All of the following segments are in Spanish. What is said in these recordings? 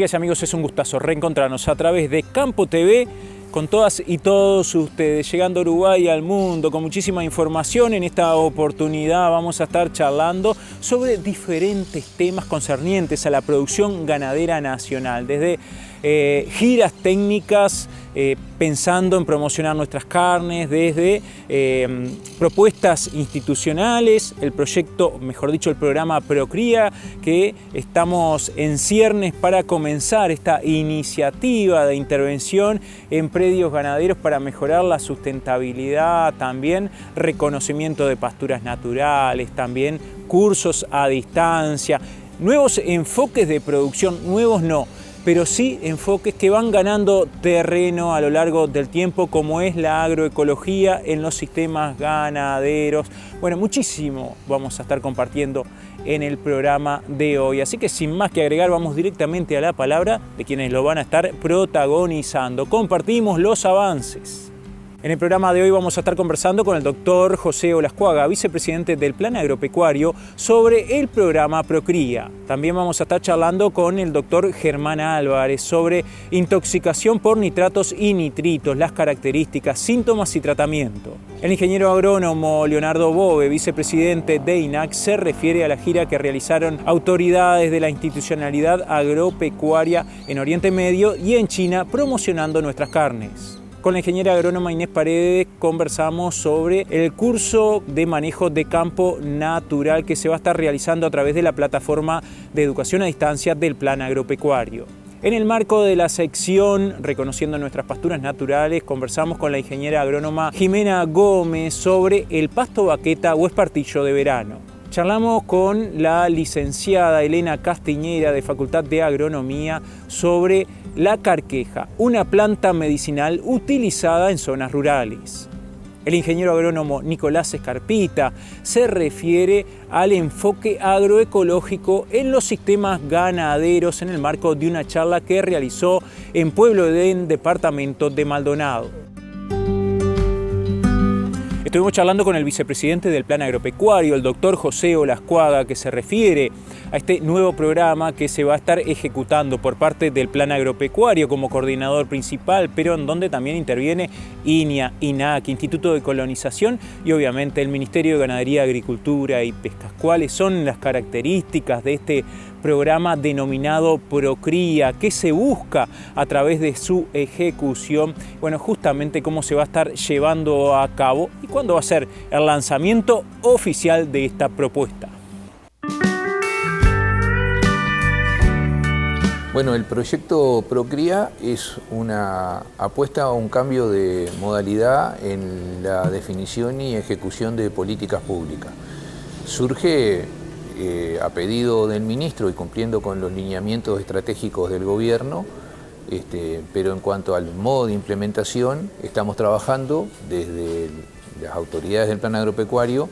Amigas y amigos, es un gustazo reencontrarnos a través de Campo TV con todas y todos ustedes, llegando a Uruguay y al mundo con muchísima información. En esta oportunidad vamos a estar charlando sobre diferentes temas concernientes a la producción ganadera nacional, desde giras técnicas, pensando en promocionar nuestras carnes, desde propuestas institucionales, el proyecto, mejor dicho, el programa Procría, que estamos en ciernes para comenzar esta iniciativa de intervención en predios ganaderos para mejorar la sustentabilidad, también reconocimiento de pasturas naturales, también cursos a distancia, nuevos enfoques de producción, nuevos no, pero sí enfoques que van ganando terreno a lo largo del tiempo, como es la agroecología en los sistemas ganaderos. Bueno, muchísimo vamos a estar compartiendo en el programa de hoy. Así que sin más que agregar, vamos directamente a la palabra de quienes lo van a estar protagonizando. Compartimos los avances. En el programa de hoy vamos a estar conversando con el doctor José Olascuaga, vicepresidente del Plan Agropecuario, sobre el programa Procría. También vamos a estar charlando con el doctor Germán Álvarez sobre intoxicación por nitratos y nitritos, las características, síntomas y tratamiento. El ingeniero agrónomo Leonardo Bove, vicepresidente de INAC, se refiere a la gira que realizaron autoridades de la institucionalidad agropecuaria en Oriente Medio y en China, promocionando nuestras carnes. Con la ingeniera agrónoma Inés Paredes conversamos sobre el curso de manejo de campo natural que se va a estar realizando a través de la plataforma de educación a distancia del Plan Agropecuario. En el marco de la sección Reconociendo nuestras pasturas naturales, conversamos con la ingeniera agrónoma Jimena Gómez sobre el pasto vaqueta o espartillo de verano. Charlamos con la licenciada Elena Castiñera de Facultad de Agronomía sobre la carqueja, una planta medicinal utilizada en zonas rurales. El ingeniero agrónomo Nicolás Escarpita se refiere al enfoque agroecológico en los sistemas ganaderos en el marco de una charla que realizó en Pueblo Edén, departamento de Maldonado. Estuvimos charlando con el vicepresidente del Plan Agropecuario, el doctor José Olascuaga, que se refiere a este nuevo programa que se va a estar ejecutando por parte del Plan Agropecuario como coordinador principal, pero en donde también interviene INIA, INAC, Instituto de Colonización y obviamente el Ministerio de Ganadería, Agricultura y Pescas. ¿Cuáles son las características de este programa denominado Procría? ¿Qué se busca a través de su ejecución? Bueno, justamente cómo se va a estar llevando a cabo y cuándo va a ser el lanzamiento oficial de esta propuesta. Bueno, el proyecto Procría es una apuesta a un cambio de modalidad en la definición y ejecución de políticas públicas. Surge a pedido del ministro y cumpliendo con los lineamientos estratégicos del gobierno, pero en cuanto al modo de implementación, estamos trabajando desde las autoridades del Plan Agropecuario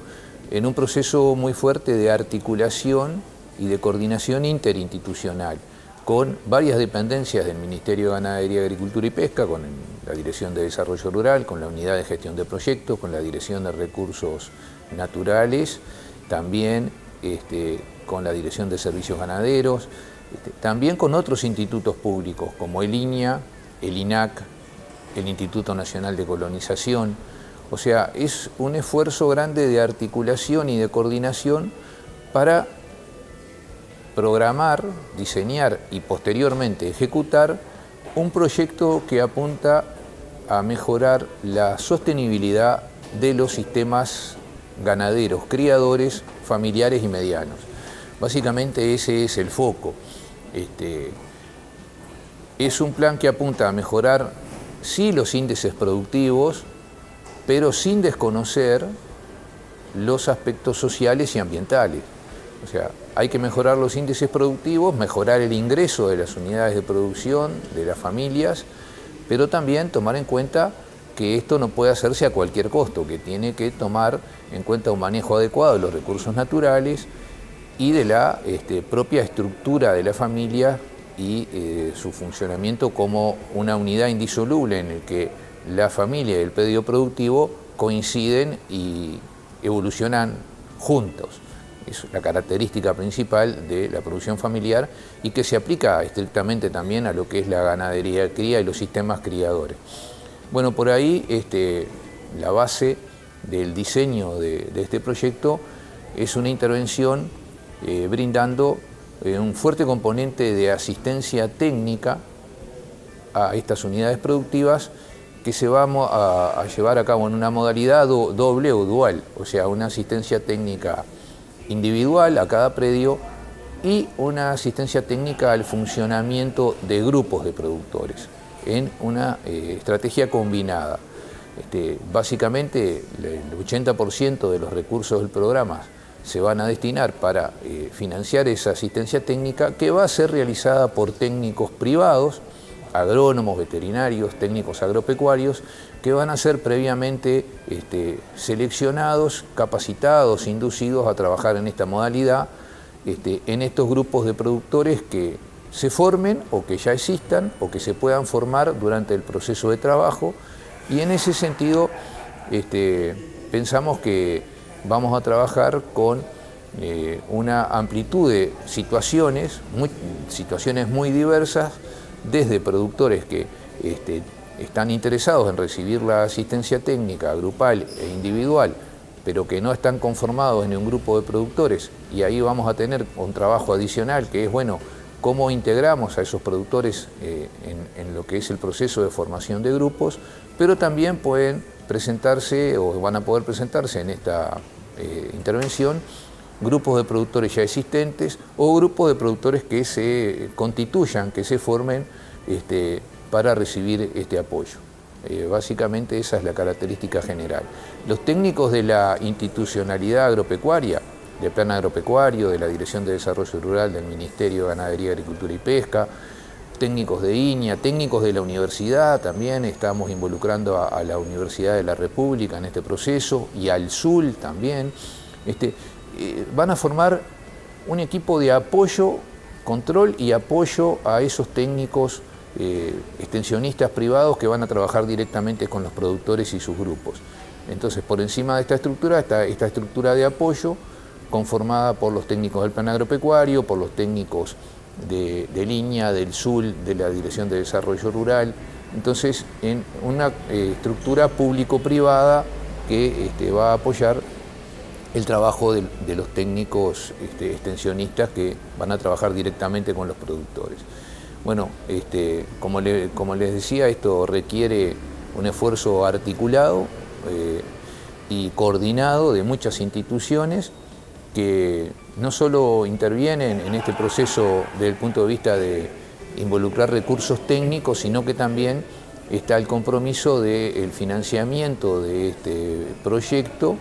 en un proceso muy fuerte de articulación y de coordinación interinstitucional con varias dependencias del Ministerio de Ganadería, Agricultura y Pesca, con la Dirección de Desarrollo Rural, con la Unidad de Gestión de Proyectos, con la Dirección de Recursos Naturales, también con la Dirección de Servicios Ganaderos, también con otros institutos públicos como el INIA, el INAC, el Instituto Nacional de Colonización. O sea, es un esfuerzo grande de articulación y de coordinación para programar, diseñar y posteriormente ejecutar un proyecto que apunta a mejorar la sostenibilidad de los sistemas ganaderos, criadores, familiares y medianos. Básicamente ese es el foco. Es un plan que apunta a mejorar, sí, los índices productivos, pero sin desconocer los aspectos sociales y ambientales. O sea, hay que mejorar los índices productivos, mejorar el ingreso de las unidades de producción, de las familias, pero también tomar en cuenta que esto no puede hacerse a cualquier costo, que tiene que tomar en cuenta un manejo adecuado de los recursos naturales y de la propia estructura de la familia y su funcionamiento como una unidad indisoluble en el que la familia y el predio productivo coinciden y evolucionan juntos. es la característica principal de la producción familiar y que se aplica estrictamente también a lo que es la ganadería de cría y los sistemas criadores. Bueno, por ahí la base del diseño de este proyecto es una intervención brindando un fuerte componente de asistencia técnica a estas unidades productivas que se va a llevar a cabo en una modalidad doble o dual, o sea, una asistencia técnica individual a cada predio y una asistencia técnica al funcionamiento de grupos de productores en una estrategia combinada. Básicamente el 80% de los recursos del programa se van a destinar para financiar esa asistencia técnica que va a ser realizada por técnicos privados, agrónomos, veterinarios, técnicos agropecuarios, que van a ser previamente seleccionados, capacitados, inducidos a trabajar en esta modalidad, en estos grupos de productores que se formen o que ya existan o que se puedan formar durante el proceso de trabajo. Y en ese sentido pensamos que vamos a trabajar con una amplitud de situaciones muy diversas, desde productores que están interesados en recibir la asistencia técnica grupal e individual, pero que no están conformados en un grupo de productores, y ahí vamos a tener un trabajo adicional que es, bueno, cómo integramos a esos productores en lo que es el proceso de formación de grupos, pero también pueden presentarse o van a poder presentarse en esta intervención grupos de productores ya existentes o grupos de productores que se constituyan, que se formen para recibir este apoyo. Básicamente esa es la característica general. Los técnicos de la institucionalidad agropecuaria, del Plan Agropecuario, de la Dirección de Desarrollo Rural del Ministerio de Ganadería, Agricultura y Pesca, técnicos de INIA, técnicos de la universidad, también estamos involucrando a la Universidad de la República en este proceso, y al SUL también, van a formar un equipo de apoyo, control y apoyo a esos técnicos extensionistas privados que van a trabajar directamente con los productores y sus grupos. Entonces, por encima de esta estructura está esta estructura de apoyo conformada por los técnicos del Plan Agropecuario, por los técnicos de línea, del SUL, de la Dirección de Desarrollo Rural. Entonces, en una estructura público-privada que va a apoyar el trabajo de los técnicos extensionistas que van a trabajar directamente con los productores. Bueno, como les decía, esto requiere un esfuerzo articulado y coordinado de muchas instituciones que no solo intervienen en este proceso desde el punto de vista de involucrar recursos técnicos, sino que también está el compromiso del financiamiento de este proyecto.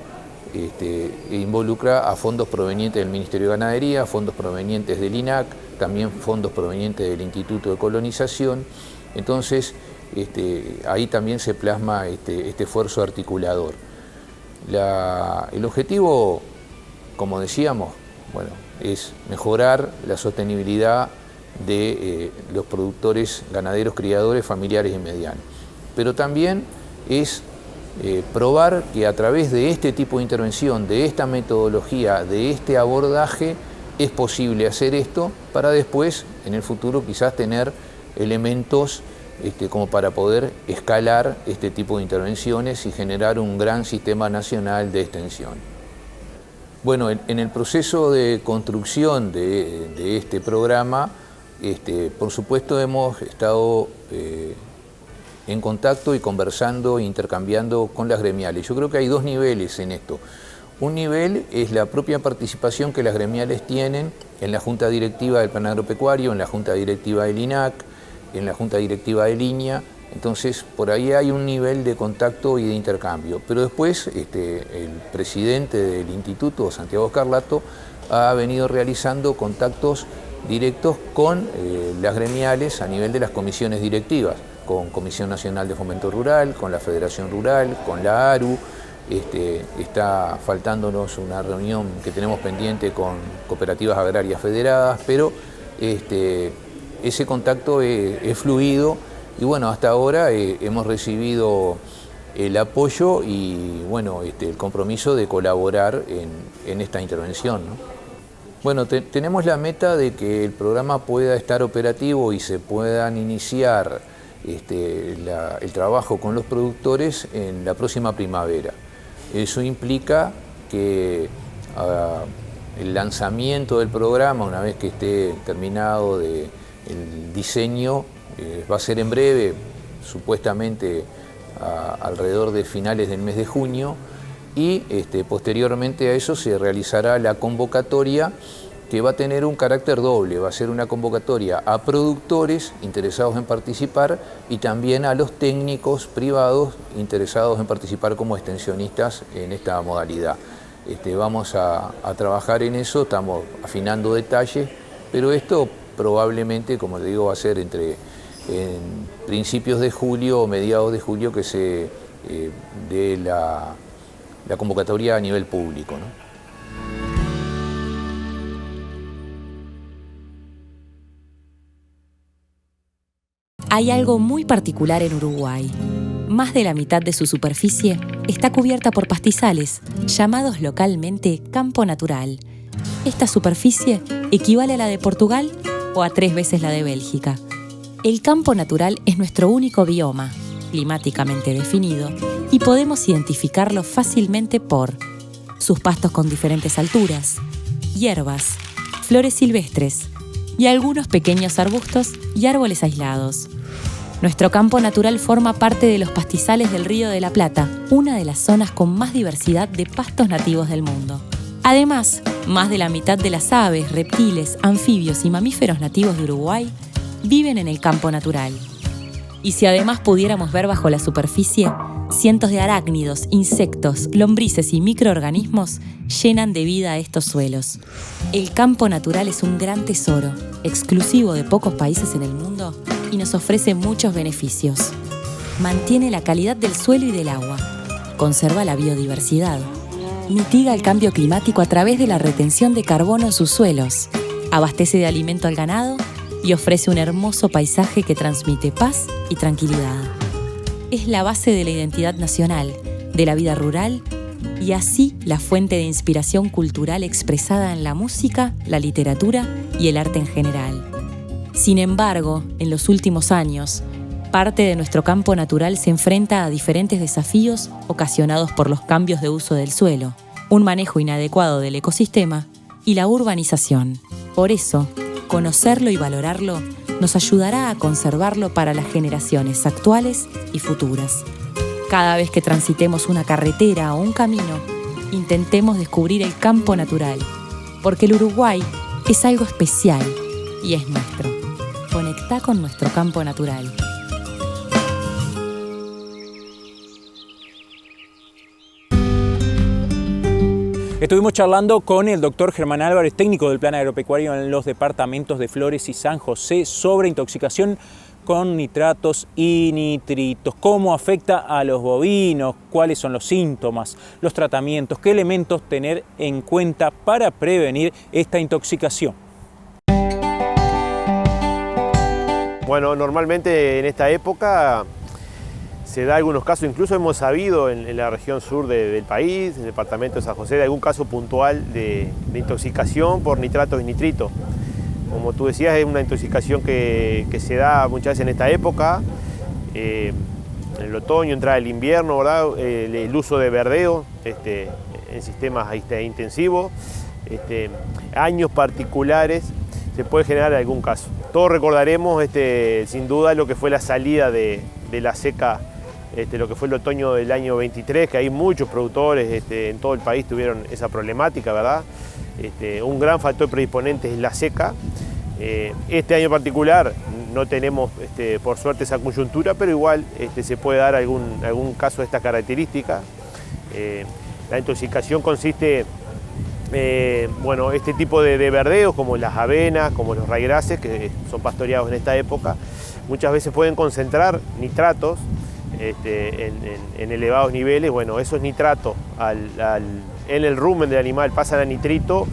Involucra a fondos provenientes del Ministerio de Ganadería, fondos provenientes del INAC, también fondos provenientes del Instituto de Colonización. Entonces, ahí también se plasma este esfuerzo articulador. El objetivo, como decíamos, bueno, es mejorar la sostenibilidad de los productores ganaderos, criadores, familiares y medianos. Pero también es probar que a través de este tipo de intervención, de esta metodología, de este abordaje, es posible hacer esto para después, en el futuro, quizás tener elementos como para poder escalar este tipo de intervenciones y generar un gran sistema nacional de extensión. Bueno, en el proceso de construcción de este programa, por supuesto hemos estado en contacto y conversando e intercambiando con las gremiales. Yo creo que hay dos niveles en esto. Un nivel es la propia participación que las gremiales tienen en la Junta Directiva del Plan Agropecuario, en la Junta Directiva del INAC, en la Junta Directiva de Línea. Entonces, por ahí hay un nivel de contacto y de intercambio. Pero después, el presidente del Instituto, Santiago Scarlato, ha venido realizando contactos directos con las gremiales a nivel de las comisiones directivas, con Comisión Nacional de Fomento Rural, con la Federación Rural, con la ARU. Está faltándonos una reunión que tenemos pendiente con cooperativas agrarias federadas, pero ese contacto es fluido y bueno, hasta ahora hemos recibido el apoyo y bueno, el compromiso de colaborar en esta intervención, ¿no? Bueno, tenemos la meta de que el programa pueda estar operativo y se puedan iniciar el trabajo con los productores en la próxima primavera. Eso implica que el lanzamiento del programa, una vez que esté terminado el diseño, va a ser en breve, supuestamente alrededor de finales del mes de junio, y posteriormente a eso se realizará la convocatoria, que va a tener un carácter doble. Va a ser una convocatoria a productores interesados en participar y también a los técnicos privados interesados en participar como extensionistas en esta modalidad. Vamos a trabajar en eso, estamos afinando detalles, pero esto probablemente, como le digo, va a ser en principios de julio o mediados de julio que se dé la convocatoria a nivel público, ¿no? Hay algo muy particular en Uruguay. Más de la mitad de su superficie está cubierta por pastizales, llamados localmente campo natural. Esta superficie equivale a la de Portugal o a 3 veces la de Bélgica. El campo natural es nuestro único bioma, climáticamente definido, y podemos identificarlo fácilmente por sus pastos con diferentes alturas, hierbas, flores silvestres y algunos pequeños arbustos y árboles aislados. Nuestro campo natural forma parte de los pastizales del Río de la Plata, una de las zonas con más diversidad de pastos nativos del mundo. Además, más de la mitad de las aves, reptiles, anfibios y mamíferos nativos de Uruguay viven en el campo natural. Y si además pudiéramos ver bajo la superficie, cientos de arácnidos, insectos, lombrices y microorganismos llenan de vida a estos suelos. El campo natural es un gran tesoro, exclusivo de pocos países en el mundo, y nos ofrece muchos beneficios. Mantiene la calidad del suelo y del agua, conserva la biodiversidad, mitiga el cambio climático a través de la retención de carbono en sus suelos, abastece de alimento al ganado y ofrece un hermoso paisaje que transmite paz y tranquilidad. Es la base de la identidad nacional, de la vida rural y así la fuente de inspiración cultural expresada en la música, la literatura y el arte en general. Sin embargo, en los últimos años, parte de nuestro campo natural se enfrenta a diferentes desafíos ocasionados por los cambios de uso del suelo, un manejo inadecuado del ecosistema y la urbanización. Por eso, conocerlo y valorarlo nos ayudará a conservarlo para las generaciones actuales y futuras. Cada vez que transitemos una carretera o un camino, intentemos descubrir el campo natural, porque el Uruguay es algo especial y es nuestro. Conectá con nuestro campo natural. Estuvimos charlando con el doctor Germán Álvarez, técnico del Plan Agropecuario en los departamentos de Flores y San José, sobre intoxicación con nitratos y nitritos, cómo afecta a los bovinos, cuáles son los síntomas, los tratamientos, qué elementos tener en cuenta para prevenir esta intoxicación. Bueno, normalmente en esta época se da algunos casos, incluso hemos sabido en la región sur del país, en el departamento de San José, de algún caso puntual de intoxicación por nitratos y nitritos. Como tú decías, es una intoxicación que se da muchas veces en esta época, en el otoño, entrada el invierno, ¿verdad? El uso de verdeo en sistemas intensivos, años particulares, se puede generar algún caso. Todos recordaremos sin duda lo que fue la salida de la seca, lo que fue el otoño del año 23, que hay muchos productores en todo el país tuvieron esa problemática, ¿verdad? Un gran factor predisponente es la seca. Este año en particular no tenemos por suerte esa coyuntura, pero igual se puede dar algún caso de esta característica. La intoxicación consiste este tipo de verdeos, como las avenas, como los raigrases, que son pastoreados en esta época, muchas veces pueden concentrar nitratos en elevados niveles. Bueno, esos nitratos en el rumen del animal pasan a nitrito,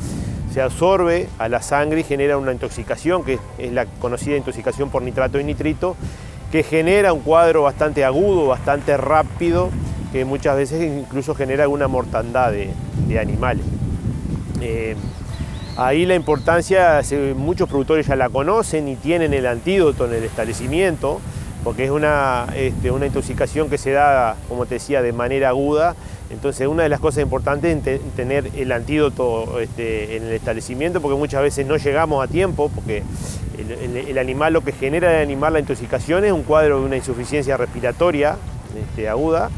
se absorbe a la sangre y genera una intoxicación, que es la conocida intoxicación por nitrato y nitrito, que genera un cuadro bastante agudo, bastante rápido que muchas veces incluso genera alguna mortandad de animales. Ahí la importancia, muchos productores ya la conocen y tienen el antídoto en el establecimiento, porque es una intoxicación que se da, como te decía, de manera aguda. Entonces, una de las cosas importantes es tener el antídoto en el establecimiento, porque muchas veces no llegamos a tiempo, porque el animal, lo que genera el animal la intoxicación es un cuadro de una insuficiencia respiratoria aguda.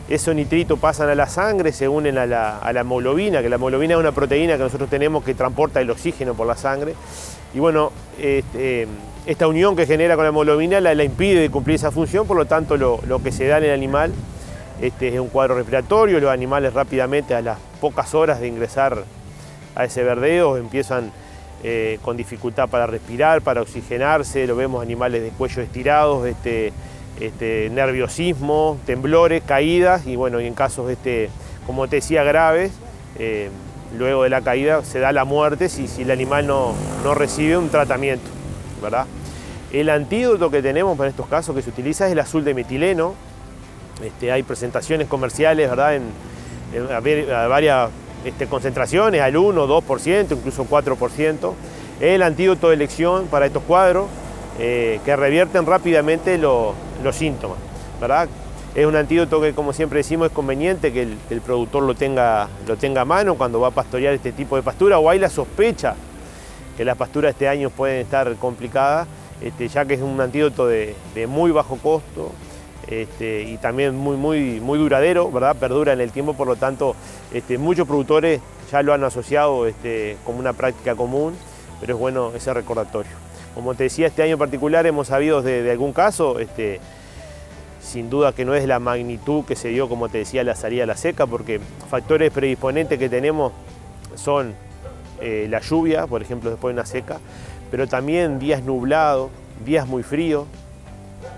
Esos nitritos pasan a la sangre, se unen a la hemoglobina, que la hemoglobina es una proteína que nosotros tenemos que transporta el oxígeno por la sangre. Y bueno, esta unión que genera con la hemoglobina la impide cumplir esa función, por lo tanto lo que se da en el animal es un cuadro respiratorio. Los animales rápidamente, a las pocas horas de ingresar a ese verdeo, empiezan con dificultad para respirar, para oxigenarse. Lo vemos animales de cuello estirados, nerviosismo, temblores, caídas, y bueno, y en casos, como te decía, graves, luego de la caída se da la muerte si el animal no recibe un tratamiento, ¿verdad? El antídoto que tenemos para estos casos que se utiliza es el azul de metileno. Hay presentaciones comerciales, ¿verdad? A varias concentraciones, al 1, 2%, incluso 4%. Es el antídoto de elección para estos cuadros que revierten rápidamente los síntomas, ¿verdad? Es un antídoto que, como siempre decimos, es conveniente que el productor lo tenga a mano cuando va a pastorear este tipo de pastura, o hay la sospecha que las pasturas este año pueden estar complicadas, ya que es un antídoto de muy bajo costo y también muy duradero, ¿verdad? Perdura en el tiempo, por lo tanto muchos productores ya lo han asociado como una práctica común, pero es bueno ese recordatorio. Como te decía, este año en particular hemos sabido de algún caso, sin duda que no es la magnitud que se dio, como te decía, la salida a la seca, porque factores predisponentes que tenemos son la lluvia, por ejemplo, después de una seca, pero también días nublados, días muy fríos,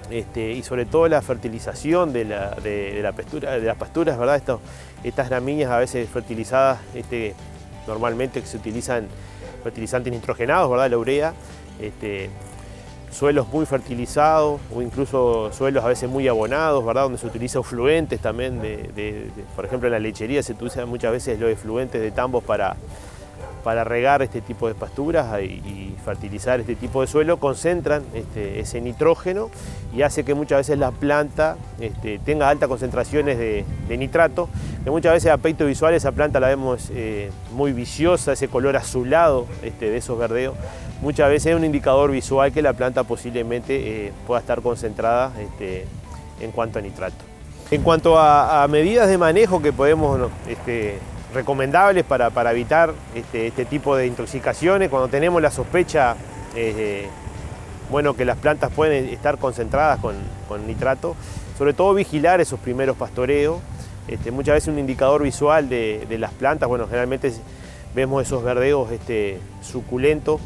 y sobre todo la fertilización de las pasturas, ¿verdad? Estas gramíneas a veces fertilizadas, normalmente que se utilizan fertilizantes nitrogenados, ¿verdad? La urea, suelos muy fertilizados o incluso suelos a veces muy abonados, ¿verdad? Donde se utiliza efluentes también, por ejemplo en la lechería se utilizan muchas veces los efluentes de tambos para regar este tipo de pasturas y fertilizar este tipo de suelo, concentran ese nitrógeno y hace que muchas veces la planta tenga altas concentraciones de nitrato, que muchas veces a aspecto visual esa planta la vemos muy viciosa, ese color azulado de esos verdeos. Muchas veces es un indicador visual que la planta posiblemente pueda estar concentrada en cuanto a nitrato. En cuanto a medidas de manejo que podemos recomendables para evitar este tipo de intoxicaciones, cuando tenemos la sospecha que las plantas pueden estar concentradas con nitrato, sobre todo vigilar esos primeros pastoreos. Muchas veces un indicador visual de las plantas, generalmente vemos esos verdeos suculentos,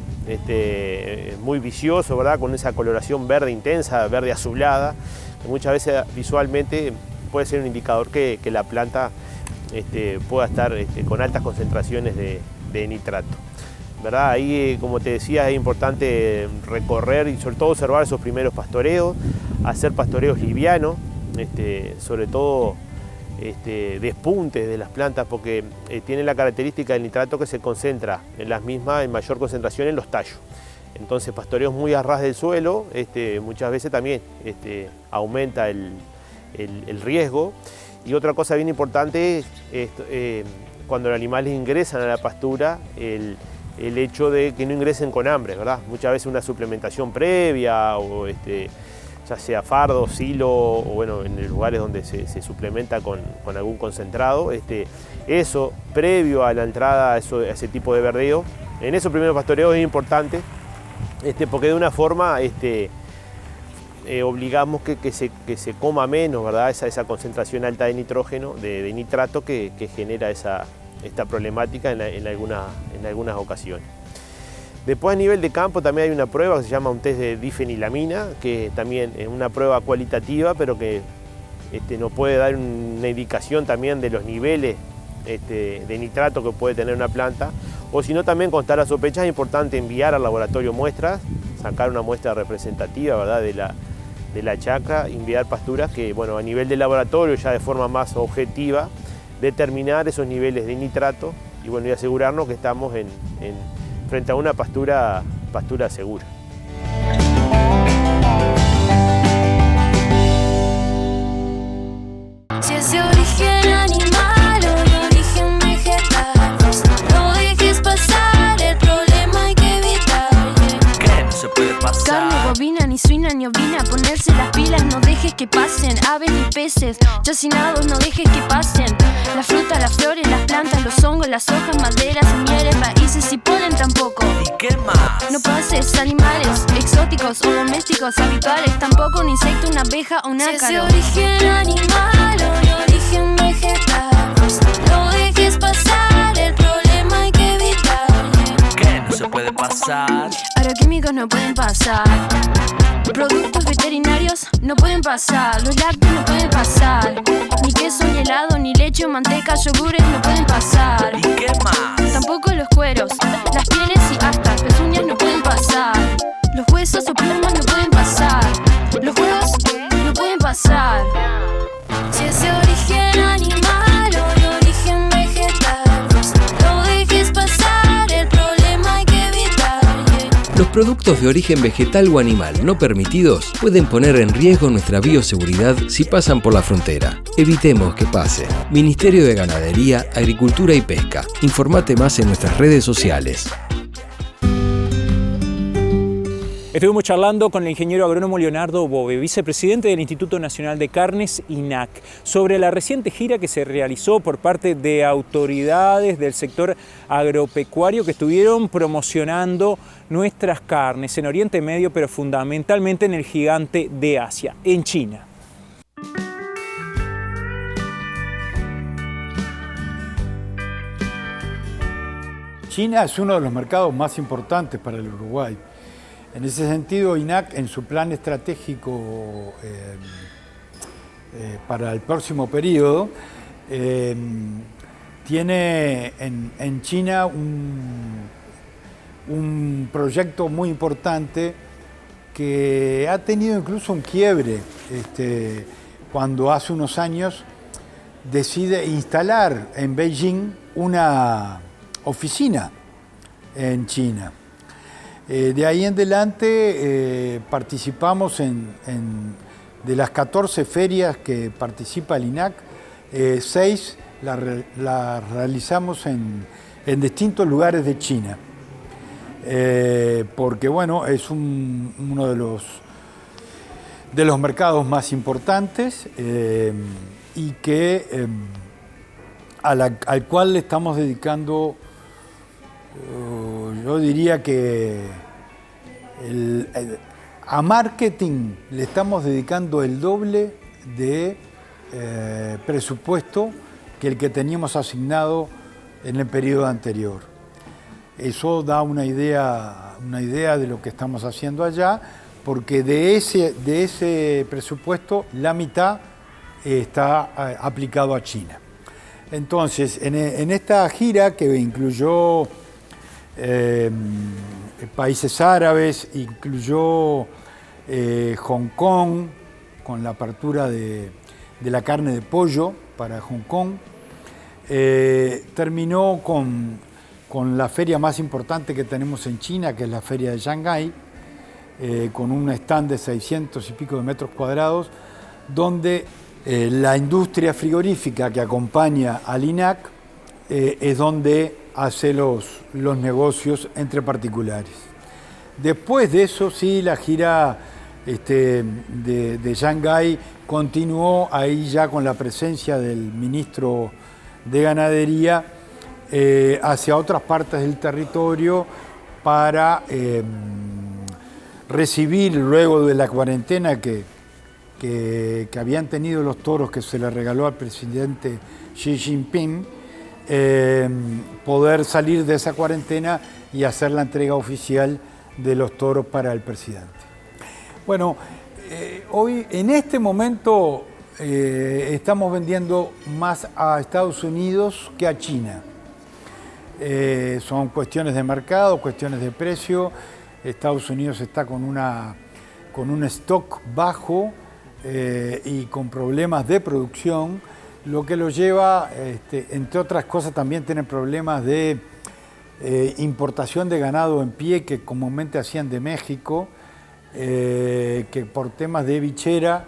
muy viciosos, ¿verdad? Con esa coloración verde intensa, verde azulada, que muchas veces visualmente puede ser un indicador que la planta pueda estar con altas concentraciones de nitrato, ¿verdad? Ahí, como te decía, es importante recorrer y sobre todo observar esos primeros pastoreos, hacer pastoreos livianos, sobre todo despuntes de las plantas, porque tienen la característica del nitrato que se concentra en las mismas en mayor concentración en los tallos. Entonces pastoreos muy a ras del suelo muchas veces también aumenta el riesgo. Y otra cosa bien importante es cuando los animales ingresan a la pastura, el hecho de que no ingresen con hambre, ¿verdad? Muchas veces una suplementación previa o ya sea fardo, silo o en lugares donde se suplementa con algún concentrado, eso previo a la entrada a ese tipo de verdeo, en esos primeros pastoreos es importante, porque de una forma obligamos que se coma menos, ¿verdad? Esa concentración alta de nitrógeno, de nitrato que genera esta problemática en algunas ocasiones. Después, a nivel de campo, también hay una prueba que se llama un test de difenilamina, que también es una prueba cualitativa, pero que nos puede dar una indicación también de los niveles de nitrato que puede tener una planta, o si no, también con la sospecha es importante enviar al laboratorio muestras, sacar una muestra representativa, ¿verdad? de la chacra, enviar pasturas que, bueno, a nivel de laboratorio, ya de forma más objetiva, determinar esos niveles de nitrato y, bueno, y asegurarnos que estamos frente a una pastura segura. Si es de origen animal o de origen vegetal, no dejes pasar, el problema hay que evitar. ¿Qué no se puede pasar? Carne bovina, ni suina ni ovina, ponerse las pilas, no dejes que pasen. Aves ni peces, chacinados, no dejes que pasen. La fruta, las flores, las plantas, los hongos, las hojas, maderas, semilleres, raíces y polen tampoco. ¿Y qué más? No pases animales exóticos o domésticos habituales, tampoco un insecto, una abeja o un ácaro. Si es de origen animal o de origen vegetal, no dejes pasar, el problema hay que evitar. ¿Qué no se puede pasar? Agroquímicos no pueden pasar, productos veterinarios no pueden pasar, los lácteos no pueden pasar, ni queso, ni helado, ni leche o manteca, yogures no pueden pasar. ¿Y qué más? Tampoco los cueros, las pieles y hasta pezuñas no pueden pasar, los huesos o plumas no pueden pasar, los huevos no pueden pasar. Si es de origen animal o de origen vegetal, no dejes pasar, el problema hay que evitar. Los productos de origen vegetal o animal no permitidos pueden poner en riesgo nuestra bioseguridad si pasan por la frontera. Evitemos que pase. Ministerio de Ganadería, Agricultura y Pesca. Informate más en nuestras redes sociales. Estuvimos charlando con el ingeniero agrónomo Leonardo Bove, vicepresidente del Instituto Nacional de Carnes, INAC, sobre la reciente gira que se realizó por parte de autoridades del sector agropecuario que estuvieron promocionando nuestras carnes en Oriente Medio, pero fundamentalmente en el gigante de Asia, en China. China es uno de los mercados más importantes para el Uruguay. En ese sentido, INAC, en su plan estratégico para el próximo periodo, tiene en China un proyecto muy importante que ha tenido incluso un quiebre cuando hace unos años decide instalar en Beijing una oficina en China. De ahí en adelante participamos de las 14 ferias que participa el INAC, 6 las realizamos en distintos lugares de China, porque bueno, es uno de los mercados más importantes y que al cual le estamos dedicando, yo diría que a marketing le estamos dedicando el doble de presupuesto que el que teníamos asignado en el periodo anterior. Eso da una idea de lo que estamos haciendo allá, porque de ese presupuesto la mitad está aplicado a China. Entonces, en esta gira que incluyó países árabes, incluyó Hong Kong, con la apertura de la carne de pollo para Hong Kong, terminó con la feria más importante que tenemos en China, que es la feria de Shanghái, con un stand de 600 y pico de metros cuadrados, donde la industria frigorífica que acompaña al INAC es donde hace los negocios entre particulares. Después de eso, sí, la gira de Shanghái continuó ahí ya con la presencia del ministro de Ganadería hacia otras partes del territorio para recibir, luego de la cuarentena que habían tenido los toros que se le regaló al presidente Xi Jinping, poder salir de esa cuarentena y hacer la entrega oficial de los toros para el presidente. Bueno, hoy, en este momento, estamos vendiendo más a Estados Unidos que a China. Son cuestiones de mercado, cuestiones de precio. Estados Unidos está con una con un stock bajo y con problemas de producción, lo que lo lleva, entre otras cosas, también tienen problemas de importación de ganado en pie que comúnmente hacían de México, que por temas de bichera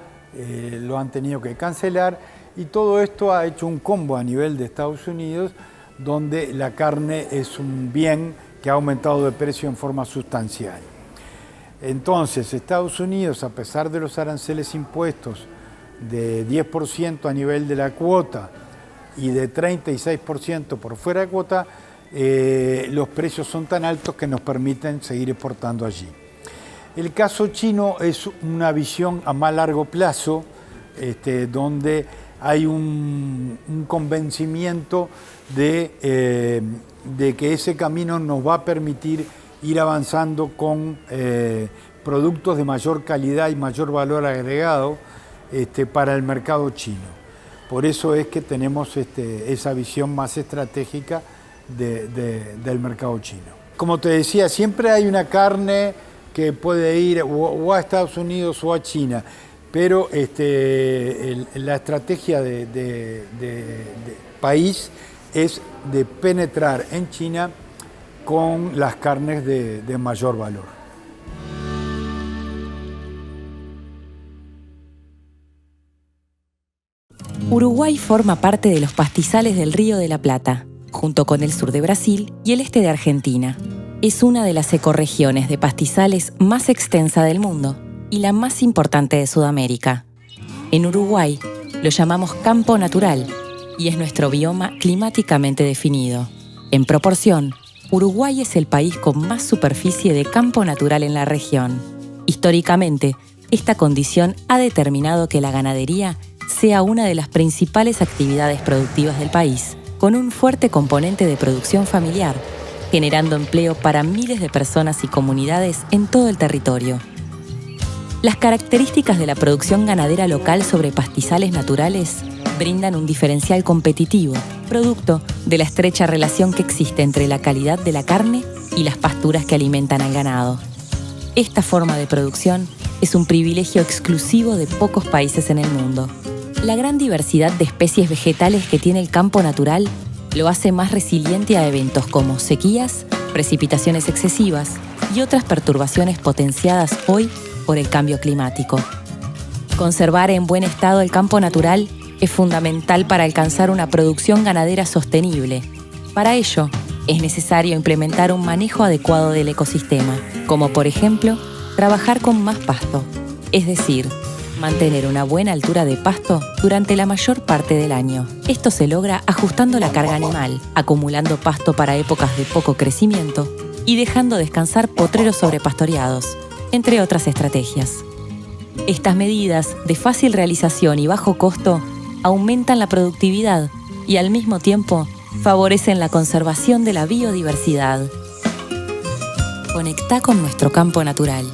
lo han tenido que cancelar, y todo esto ha hecho un combo a nivel de Estados Unidos, donde la carne es un bien que ha aumentado de precio en forma sustancial. Entonces, Estados Unidos, a pesar de los aranceles impuestos de 10% a nivel de la cuota y de 36% por fuera de cuota, los precios son tan altos que nos permiten seguir exportando allí. El caso chino es una visión a más largo plazo, donde hay un convencimiento de que ese camino nos va a permitir ir avanzando con productos de mayor calidad y mayor valor agregado para el mercado chino. Por eso es que tenemos esa visión más estratégica del mercado chino. Como te decía, siempre hay una carne que puede ir o a Estados Unidos o a China, pero la estrategia de país es de penetrar en China con las carnes de mayor valor. Uruguay forma parte de los pastizales del Río de la Plata, junto con el sur de Brasil y el este de Argentina. Es una de las ecorregiones de pastizales más extensa del mundo y la más importante de Sudamérica. En Uruguay lo llamamos campo natural y es nuestro bioma climáticamente definido. En proporción, Uruguay es el país con más superficie de campo natural en la región. Históricamente, esta condición ha determinado que la ganadería sea una de las principales actividades productivas del país, con un fuerte componente de producción familiar, generando empleo para miles de personas y comunidades en todo el territorio. Las características de la producción ganadera local sobre pastizales naturales brindan un diferencial competitivo, producto de la estrecha relación que existe entre la calidad de la carne y las pasturas que alimentan al ganado. Esta forma de producción es un privilegio exclusivo de pocos países en el mundo. La gran diversidad de especies vegetales que tiene el campo natural lo hace más resiliente a eventos como sequías, precipitaciones excesivas y otras perturbaciones potenciadas hoy por el cambio climático. Conservar en buen estado el campo natural es fundamental para alcanzar una producción ganadera sostenible. Para ello, es necesario implementar un manejo adecuado del ecosistema, como por ejemplo, trabajar con más pasto, es decir, mantener una buena altura de pasto durante la mayor parte del año. Esto se logra ajustando la carga animal, acumulando pasto para épocas de poco crecimiento y dejando descansar potreros sobrepastoreados, entre otras estrategias. Estas medidas de fácil realización y bajo costo aumentan la productividad y al mismo tiempo favorecen la conservación de la biodiversidad. Conectá con nuestro campo natural.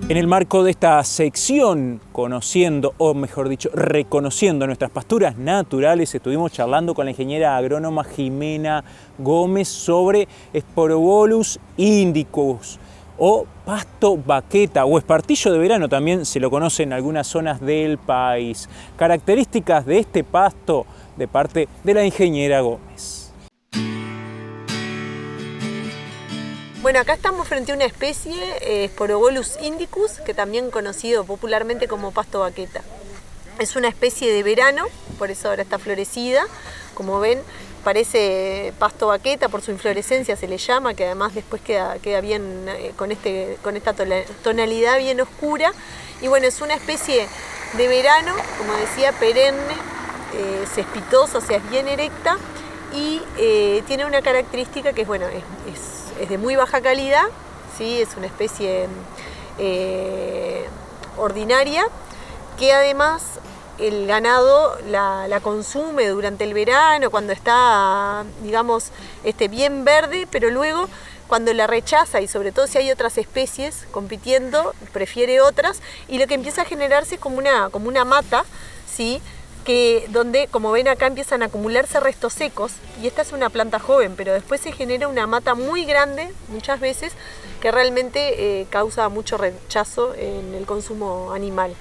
En el marco de esta sección, conociendo, o mejor dicho, reconociendo nuestras pasturas naturales, estuvimos charlando con la ingeniera agrónoma Jimena Gómez sobre Sporobolus indicus, o pasto baqueta, o espartillo de verano, también se lo conoce en algunas zonas del país. Características de este pasto de parte de la ingeniera Gómez. Bueno, acá estamos frente a una especie, Sporobolus indicus, que también conocido popularmente como pasto baqueta. Es una especie de verano, por eso ahora está florecida. Como ven, parece pasto baqueta, por su inflorescencia se le llama, que además después queda bien con esta tonalidad bien oscura. Y bueno, es una especie de verano, como decía, perenne, cespitosa, o sea, es bien erecta. Y tiene una característica que es, bueno, es de muy baja calidad, ¿sí? Es una especie ordinaria, que además el ganado la consume durante el verano, cuando está, digamos, bien verde, pero luego cuando la rechaza, y sobre todo si hay otras especies compitiendo, prefiere otras, y lo que empieza a generarse es como una mata, ¿sí? donde, como ven acá, empiezan a acumularse restos secos, y esta es una planta joven, pero después se genera una mata muy grande, muchas veces, que realmente causa mucho rechazo en el consumo animal.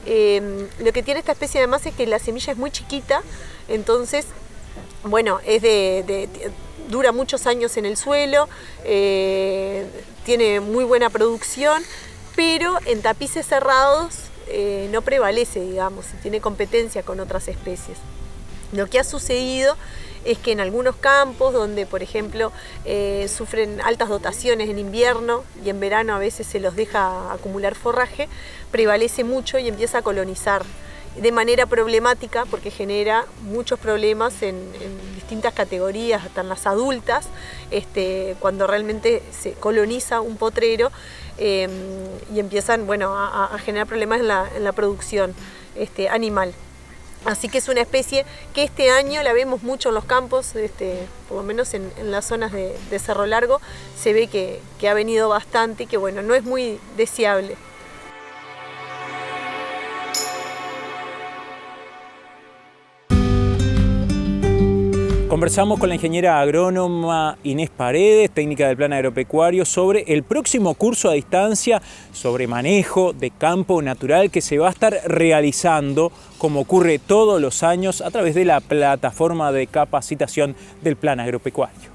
Lo que tiene esta especie además es que la semilla es muy chiquita, entonces, bueno, dura muchos años en el suelo, tiene muy buena producción, pero en tapices cerrados no prevalece, digamos, y tiene competencia con otras especies. Lo que ha sucedido es que en algunos campos donde, por ejemplo, sufren altas dotaciones en invierno y en verano a veces se los deja acumular forraje, prevalece mucho y empieza a colonizar de manera problemática, porque genera muchos problemas en distintas categorías, hasta en las adultas, cuando realmente se coloniza un potrero y empiezan, bueno, a generar problemas en la producción animal. Así que es una especie que este año la vemos mucho en los campos, por lo menos en las zonas de Cerro Largo, se ve que ha venido bastante y que, bueno, no es muy deseable. Conversamos con la ingeniera agrónoma Inés Paredes, técnica del Plan Agropecuario, sobre el próximo curso a distancia sobre manejo de campo natural que se va a estar realizando, como ocurre todos los años, a través de la plataforma de capacitación del Plan Agropecuario.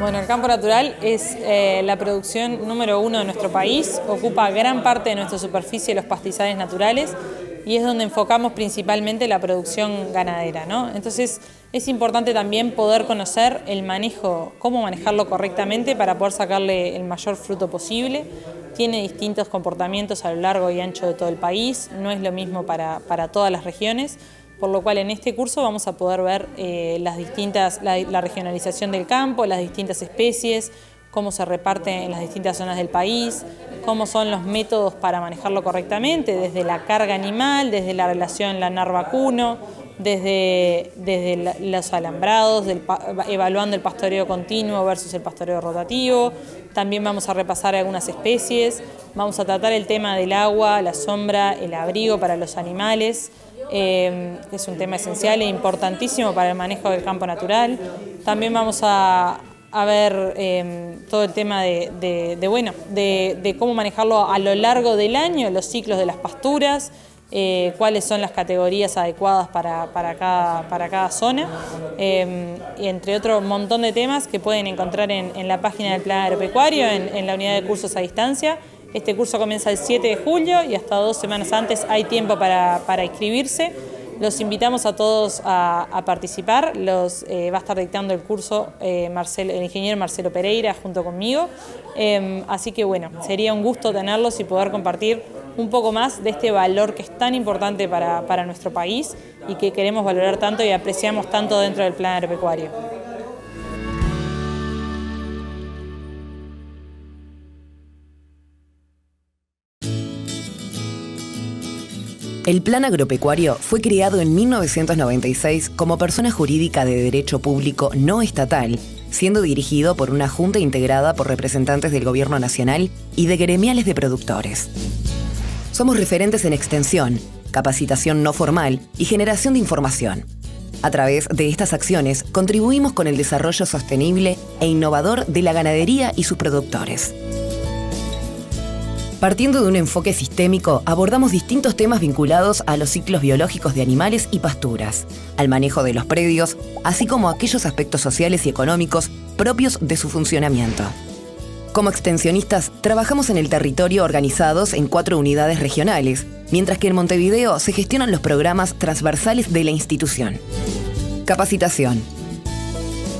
Bueno, el campo natural es la producción número 1 de nuestro país, ocupa gran parte de nuestra superficie, los pastizales naturales, y es donde enfocamos principalmente la producción ganadera, ¿no? Entonces es importante también poder conocer el manejo, cómo manejarlo correctamente para poder sacarle el mayor fruto posible. Tiene distintos comportamientos a lo largo y ancho de todo el país, no es lo mismo para todas las regiones, por lo cual en este curso vamos a poder ver la regionalización del campo, las distintas especies, cómo se reparte en las distintas zonas del país, cómo son los métodos para manejarlo correctamente, desde la carga animal, desde la relación lanar-vacuno, desde los alambrados, evaluando el pastoreo continuo versus el pastoreo rotativo. También vamos a repasar algunas especies, vamos a tratar el tema del agua, la sombra, el abrigo para los animales, que es un tema esencial e importantísimo para el manejo del campo natural. También vamos a ver todo el tema de cómo manejarlo a lo largo del año, los ciclos de las pasturas, cuáles son las categorías adecuadas para cada zona, y entre otro montón de temas que pueden encontrar en la página del Plan Agropecuario, en la unidad de cursos a distancia. Este curso comienza el 7 de julio y hasta 2 semanas antes hay tiempo para inscribirse. Los invitamos a todos a participar. Va a estar dictando el curso el ingeniero Marcelo Pereira junto conmigo. Así que bueno, sería un gusto tenerlos y poder compartir un poco más de este valor que es tan importante para nuestro país y que queremos valorar tanto y apreciamos tanto dentro del Plan Agropecuario. El Plan Agropecuario fue creado en 1996 como persona jurídica de derecho público no estatal, siendo dirigido por una junta integrada por representantes del Gobierno Nacional y de gremiales de productores. Somos referentes en extensión, capacitación no formal y generación de información. A través de estas acciones contribuimos con el desarrollo sostenible e innovador de la ganadería y sus productores. Partiendo de un enfoque sistémico, abordamos distintos temas vinculados a los ciclos biológicos de animales y pasturas, al manejo de los predios, así como aquellos aspectos sociales y económicos propios de su funcionamiento. Como extensionistas, trabajamos en el territorio organizados en 4 unidades regionales, mientras que en Montevideo se gestionan los programas transversales de la institución. Capacitación.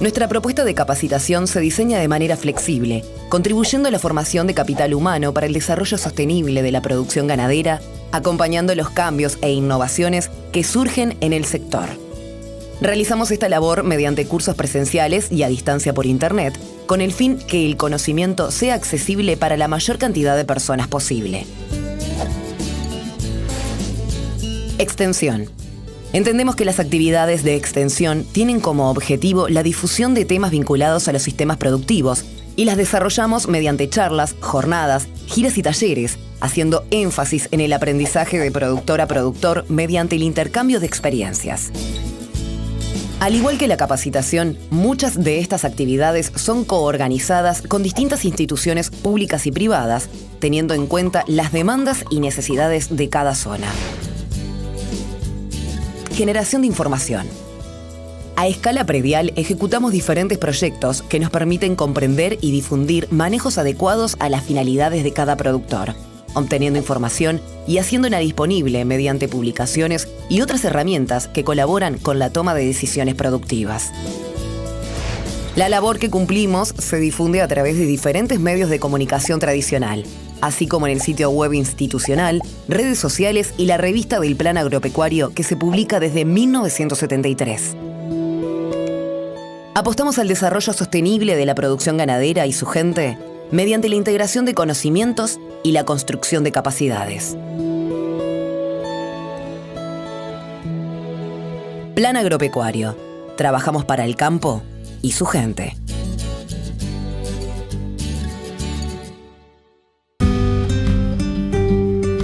Nuestra propuesta de capacitación se diseña de manera flexible, contribuyendo a la formación de capital humano para el desarrollo sostenible de la producción ganadera, acompañando los cambios e innovaciones que surgen en el sector. Realizamos esta labor mediante cursos presenciales y a distancia por Internet, con el fin que el conocimiento sea accesible para la mayor cantidad de personas posible. Extensión. Entendemos que las actividades de extensión tienen como objetivo la difusión de temas vinculados a los sistemas productivos y las desarrollamos mediante charlas, jornadas, giras y talleres haciendo énfasis en el aprendizaje de productor a productor mediante el intercambio de experiencias. Al igual que la capacitación, muchas de estas actividades son coorganizadas con distintas instituciones públicas y privadas, teniendo en cuenta las demandas y necesidades de cada zona. Generación de información. A escala predial ejecutamos diferentes proyectos que nos permiten comprender y difundir manejos adecuados a las finalidades de cada productor, obteniendo información y haciéndola disponible mediante publicaciones y otras herramientas que colaboran con la toma de decisiones productivas. La labor que cumplimos se difunde a través de diferentes medios de comunicación tradicional, así como en el sitio web institucional, redes sociales y la revista del Plan Agropecuario que se publica desde 1973. Apostamos al desarrollo sostenible de la producción ganadera y su gente mediante la integración de conocimientos y la construcción de capacidades. Plan Agropecuario. Trabajamos para el campo y su gente.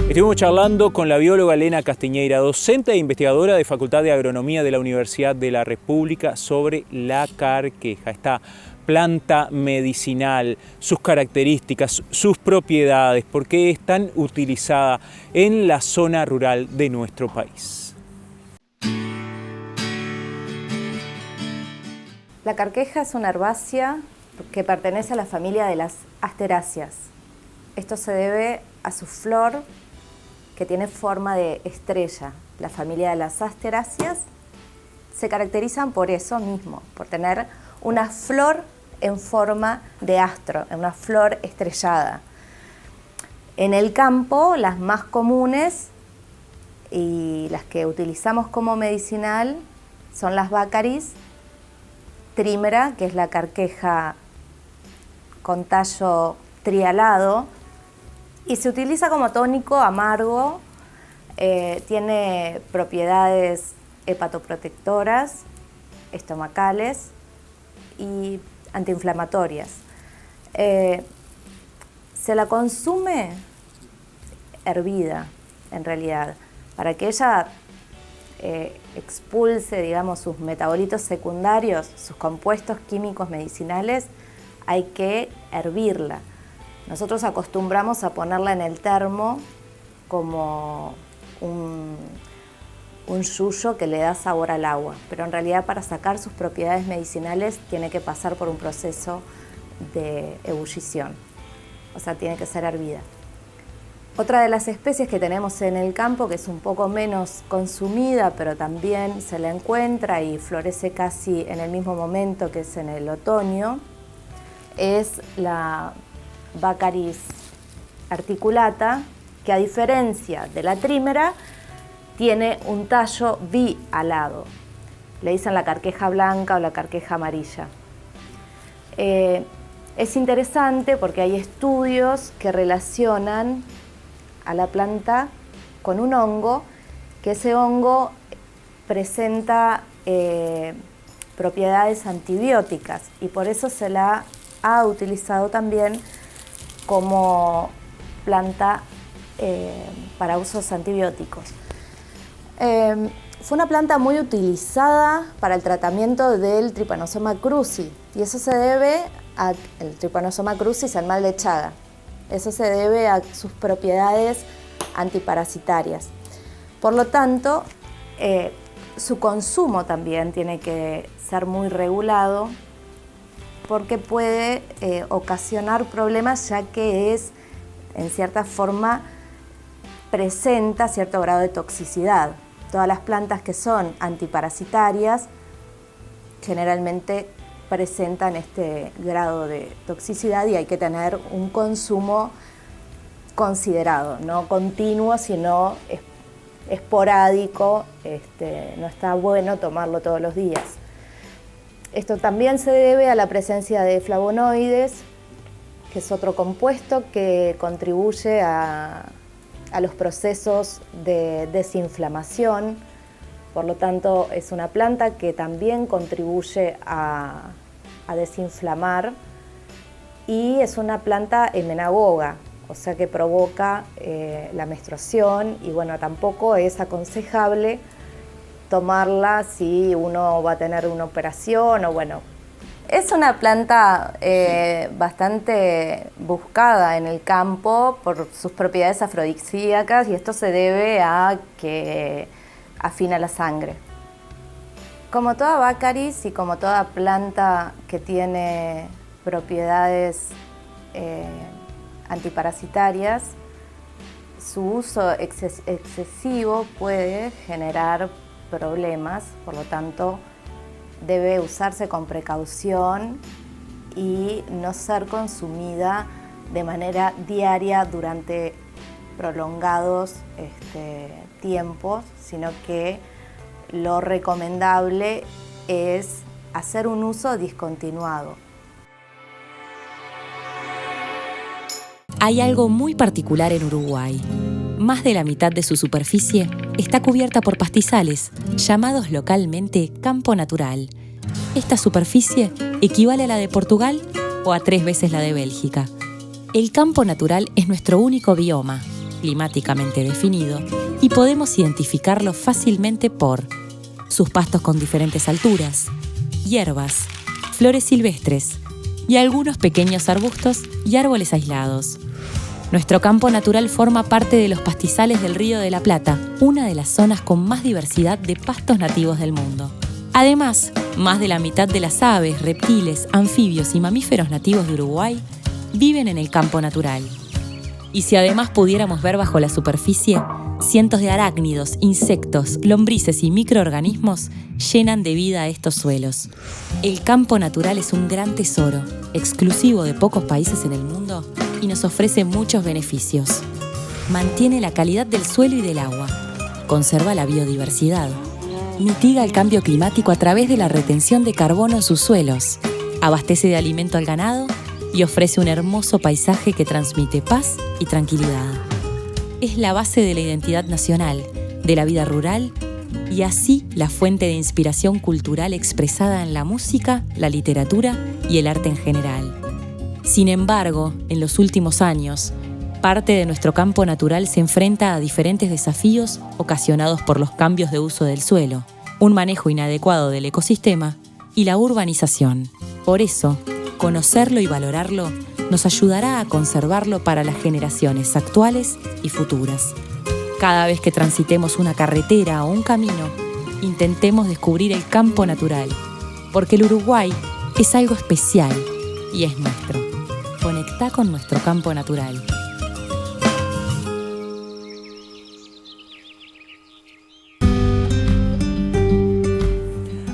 Estuvimos charlando con la bióloga Elena Castiñeira, docente e investigadora de Facultad de Agronomía de la Universidad de la República, sobre la carqueja, esta planta medicinal, sus características, sus propiedades, por qué es tan utilizada en la zona rural de nuestro país. La carqueja es una herbácea que pertenece a la familia de las asteráceas. Esto se debe a su flor, que tiene forma de estrella. La familia de las asteráceas se caracterizan por eso mismo, por tener una flor en forma de astro, una flor estrellada. En el campo, las más comunes y las que utilizamos como medicinal son las Baccharis, trímera, que es la carqueja con tallo trialado, y se utiliza como tónico amargo, tiene propiedades hepatoprotectoras, estomacales y antiinflamatorias. Se la consume hervida, en realidad, para que ella expulse, digamos, sus metabolitos secundarios, sus compuestos químicos medicinales, hay que hervirla. Nosotros acostumbramos a ponerla en el termo como un yuyo que le da sabor al agua, pero en realidad para sacar sus propiedades medicinales tiene que pasar por un proceso de ebullición, o sea, tiene que ser hervida. Otra de las especies que tenemos en el campo, que es un poco menos consumida, pero también se la encuentra y florece casi en el mismo momento, que es en el otoño, es la Baccharis articulata, que a diferencia de la trímera, tiene un tallo bialado. Le dicen la carqueja blanca o la carqueja amarilla. Es interesante porque hay estudios que relacionan a la planta con un hongo, que ese hongo presenta propiedades antibióticas y por eso se la ha utilizado también como planta para usos antibióticos. Fue una planta muy utilizada para el tratamiento del Trypanosoma cruzi, y eso se debe al Trypanosoma cruzi, el mal de Chaga. Eso se debe a sus propiedades antiparasitarias. Por lo tanto, su consumo también tiene que ser muy regulado, porque puede ocasionar problemas, ya que es, en cierta forma, presenta cierto grado de toxicidad. Todas las plantas que son antiparasitarias generalmente presentan este grado de toxicidad y hay que tener un consumo considerado, no continuo, sino esporádico. No está bueno tomarlo todos los días. Esto también se debe a la presencia de flavonoides, que es otro compuesto que contribuye a los procesos de desinflamación. Por lo tanto, es una planta que también contribuye a desinflamar, y es una planta emenagoga, o sea que provoca la menstruación y bueno, tampoco es aconsejable tomarla si uno va a tener una operación o bueno. Es una planta bastante buscada en el campo por sus propiedades afrodisíacas y esto se debe a que afina la sangre. Como toda Baccharis y como toda planta que tiene propiedades antiparasitarias, su uso excesivo puede generar problemas, por lo tanto debe usarse con precaución y no ser consumida de manera diaria durante prolongados tiempos, sino que lo recomendable es hacer un uso discontinuado. Hay algo muy particular en Uruguay. Más de la mitad de su superficie está cubierta por pastizales, llamados localmente campo natural. Esta superficie equivale a la de Portugal o a 3 veces la de Bélgica. El campo natural es nuestro único bioma, climáticamente definido, y podemos identificarlo fácilmente por sus pastos con diferentes alturas, hierbas, flores silvestres y algunos pequeños arbustos y árboles aislados. Nuestro campo natural forma parte de los pastizales del Río de la Plata, una de las zonas con más diversidad de pastos nativos del mundo. Además, más de la mitad de las aves, reptiles, anfibios y mamíferos nativos de Uruguay viven en el campo natural. Y si además pudiéramos ver bajo la superficie, cientos de arácnidos, insectos, lombrices y microorganismos llenan de vida a estos suelos. El campo natural es un gran tesoro, exclusivo de pocos países en el mundo, y nos ofrece muchos beneficios. Mantiene la calidad del suelo y del agua, conserva la biodiversidad, mitiga el cambio climático a través de la retención de carbono en sus suelos, abastece de alimento al ganado y ofrece un hermoso paisaje que transmite paz y tranquilidad. Es la base de la identidad nacional, de la vida rural y así la fuente de inspiración cultural expresada en la música, la literatura y el arte en general. Sin embargo, en los últimos años, parte de nuestro campo natural se enfrenta a diferentes desafíos ocasionados por los cambios de uso del suelo, un manejo inadecuado del ecosistema y la urbanización. Por eso, conocerlo y valorarlo nos ayudará a conservarlo para las generaciones actuales y futuras. Cada vez que transitemos una carretera o un camino, intentemos descubrir el campo natural, porque el Uruguay es algo especial y es nuestro. Conectá con nuestro campo natural.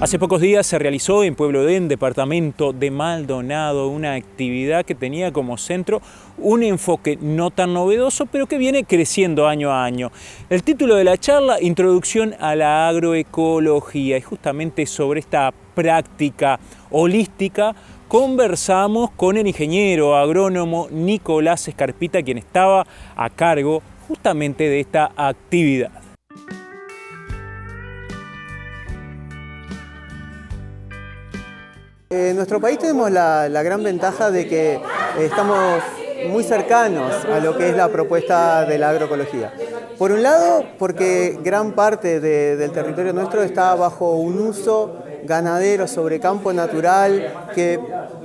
Hace pocos días se realizó en Pueblo Edén, departamento de Maldonado, una actividad que tenía como centro un enfoque no tan novedoso, pero que viene creciendo año a año. El título de la charla, Introducción a la Agroecología, y justamente sobre esta práctica holística conversamos con el ingeniero agrónomo Nicolás Escarpita, quien estaba a cargo justamente de esta actividad. En nuestro país tenemos la gran ventaja de que estamos muy cercanos a lo que es la propuesta de la agroecología. Por un lado, porque gran parte del territorio nuestro está bajo un uso ganadero sobre campo natural que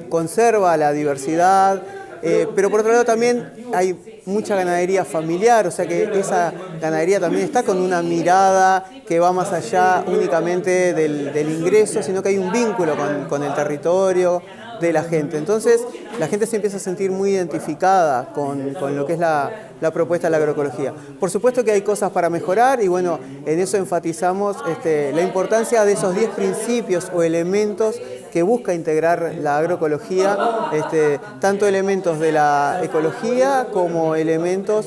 conserva la diversidad, pero por otro lado también hay mucha ganadería familiar, o sea que esa ganadería también está con una mirada que va más allá únicamente del ingreso, sino que hay un vínculo con el territorio de la gente. Entonces la gente se empieza a sentir muy identificada con lo que es la propuesta de la agroecología. Por supuesto que hay cosas para mejorar y bueno, en eso enfatizamos la importancia de esos 10 principios o elementos que busca integrar la agroecología, tanto elementos de la ecología como elementos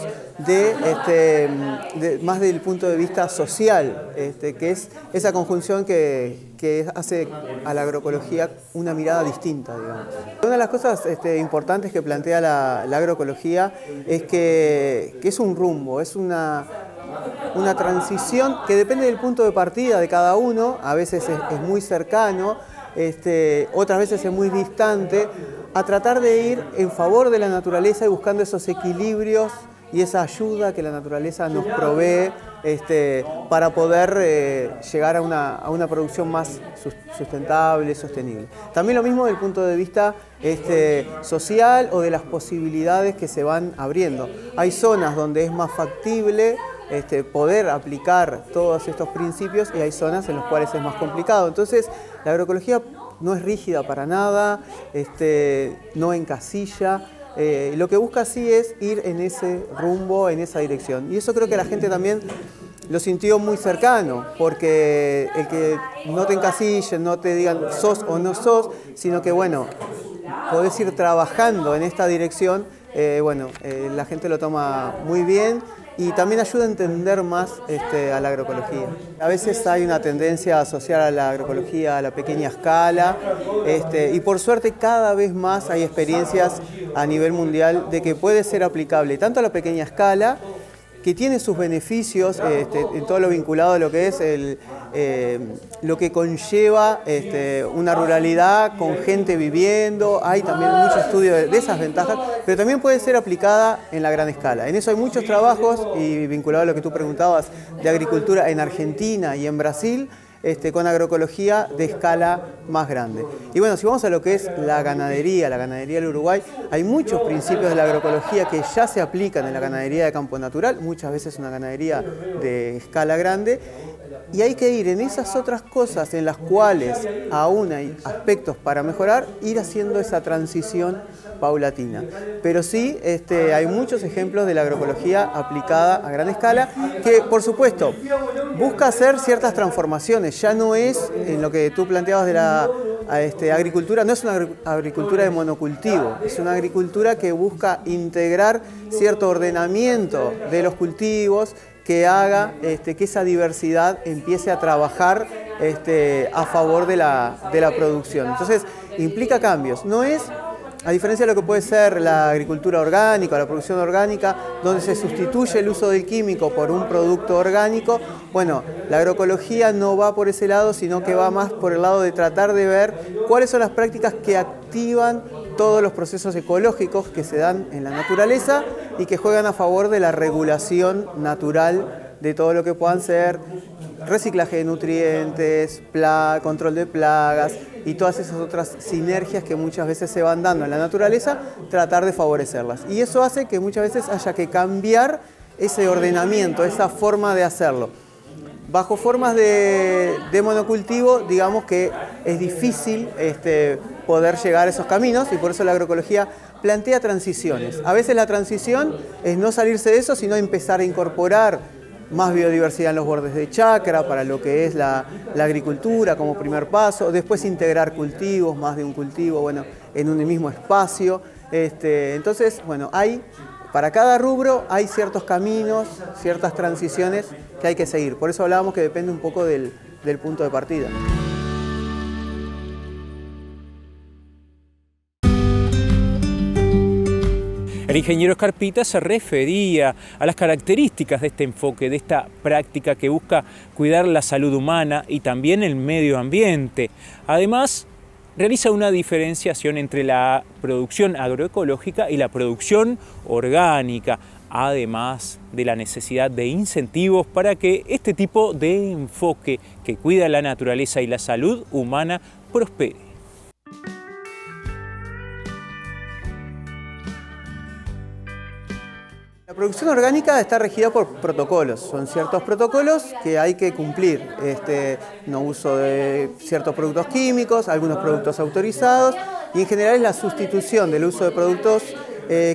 más del punto de vista social, que es esa conjunción que hace a la agroecología una mirada distinta, digamos. Una de las cosas importantes que plantea la agroecología es que es un rumbo, es una transición que depende del punto de partida de cada uno, a veces es muy cercano, otras veces es muy distante, a tratar de ir en favor de la naturaleza y buscando esos equilibrios y esa ayuda que la naturaleza nos provee para poder llegar a una producción más sustentable, sostenible. También lo mismo desde el punto de vista social o de las posibilidades que se van abriendo. Hay zonas donde es más factible poder aplicar todos estos principios y hay zonas en las cuales es más complicado. Entonces, la agroecología no es rígida para nada, no encasilla. Lo que busca sí es ir en ese rumbo, en esa dirección. Y eso creo que la gente también lo sintió muy cercano, porque el que no te encasillen, no te digan sos o no sos, sino que bueno, podés ir trabajando en esta dirección, la gente lo toma muy bien. Y también ayuda a entender más a la agroecología. A veces hay una tendencia a asociar a la agroecología a la pequeña escala y por suerte cada vez más hay experiencias a nivel mundial de que puede ser aplicable tanto a la pequeña escala, que tiene sus beneficios en todo lo vinculado a lo que es lo que conlleva una ruralidad con gente viviendo. Hay también mucho estudio de esas ventajas, pero también puede ser aplicada en la gran escala. En eso hay muchos trabajos y vinculado a lo que tú preguntabas de agricultura en Argentina y en Brasil, con agroecología de escala más grande. Y bueno, si vamos a lo que es la ganadería del Uruguay, hay muchos principios de la agroecología que ya se aplican en la ganadería de campo natural, muchas veces una ganadería de escala grande, y hay que ir en esas otras cosas en las cuales aún hay aspectos para mejorar, ir haciendo esa transición paulatina. Pero sí, hay muchos ejemplos de la agroecología aplicada a gran escala que, por supuesto, busca hacer ciertas transformaciones. Ya no es, en lo que tú planteabas de la agricultura, no es una agricultura de monocultivo, es una agricultura que busca integrar cierto ordenamiento de los cultivos que haga que esa diversidad empiece a trabajar a favor de la producción. Entonces, implica cambios. No es, a diferencia de lo que puede ser la agricultura orgánica o la producción orgánica, donde se sustituye el uso del químico por un producto orgánico, bueno, la agroecología no va por ese lado, sino que va más por el lado de tratar de ver cuáles son las prácticas que activan todos los procesos ecológicos que se dan en la naturaleza y que juegan a favor de la regulación natural de todo lo que puedan ser reciclaje de nutrientes, control de plagas y todas esas otras sinergias que muchas veces se van dando en la naturaleza, tratar de favorecerlas. Y eso hace que muchas veces haya que cambiar ese ordenamiento, esa forma de hacerlo. Bajo formas de monocultivo, digamos que es difícil poder llegar a esos caminos y por eso la agroecología plantea transiciones. A veces la transición es no salirse de eso, sino empezar a incorporar más biodiversidad en los bordes de chacra para lo que es la agricultura como primer paso, después integrar cultivos, más de un cultivo, en un mismo espacio. Entonces, para cada rubro hay ciertos caminos, ciertas transiciones que hay que seguir. Por eso hablábamos que depende un poco del punto de partida. El ingeniero Scarpita se refería a las características de este enfoque, de esta práctica que busca cuidar la salud humana y también el medio ambiente. Además, realiza una diferenciación entre la producción agroecológica y la producción orgánica, además de la necesidad de incentivos para que este tipo de enfoque que cuida la naturaleza y la salud humana prospere. La producción orgánica está regida por protocolos, son ciertos protocolos que hay que cumplir. No uso de ciertos productos químicos, algunos productos autorizados y en general es la sustitución del uso de productos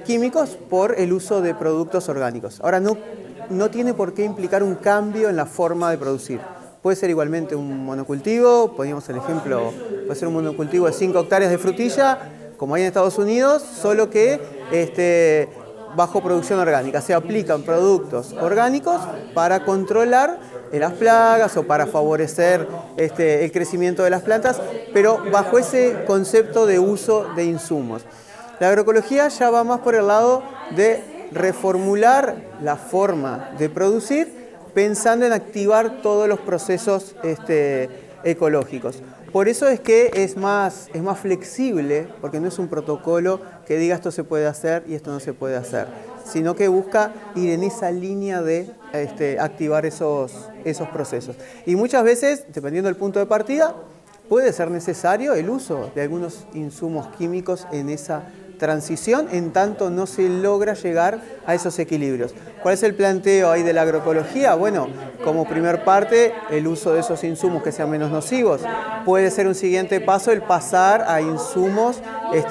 químicos por el uso de productos orgánicos. Ahora, no tiene por qué implicar un cambio en la forma de producir. Puede ser igualmente un monocultivo, poníamos el ejemplo, puede ser un monocultivo de 5 hectáreas de frutilla, como hay en Estados Unidos, solo que bajo producción orgánica. Se aplican productos orgánicos para controlar las plagas o para favorecer el crecimiento de las plantas, pero bajo ese concepto de uso de insumos. La agroecología ya va más por el lado de reformular la forma de producir, pensando en activar todos los procesos ecológicos. Por eso es que es más flexible, porque no es un protocolo que diga esto se puede hacer y esto no se puede hacer, sino que busca ir en esa línea de activar esos procesos. Y muchas veces, dependiendo del punto de partida, puede ser necesario el uso de algunos insumos químicos en esa transición, en tanto no se logra llegar a esos equilibrios. ¿Cuál es el planteo ahí de la agroecología? Bueno, como primer parte, el uso de esos insumos que sean menos nocivos. Puede ser un siguiente paso el pasar a insumos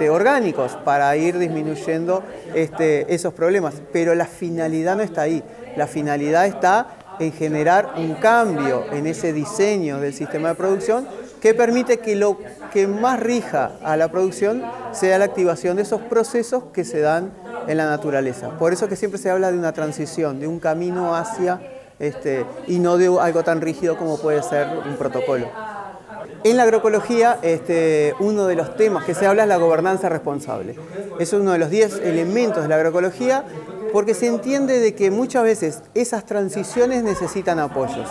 orgánicos para ir disminuyendo esos problemas. Pero la finalidad no está ahí. La finalidad está en generar un cambio en ese diseño del sistema de producción que permite que lo que más rija a la producción sea la activación de esos procesos que se dan en la naturaleza. Por eso que siempre se habla de una transición, de un camino hacia, y no de algo tan rígido como puede ser un protocolo. En la agroecología, uno de los temas que se habla es la gobernanza responsable. Es uno de los 10 elementos de la agroecología, porque se entiende de que muchas veces esas transiciones necesitan apoyos.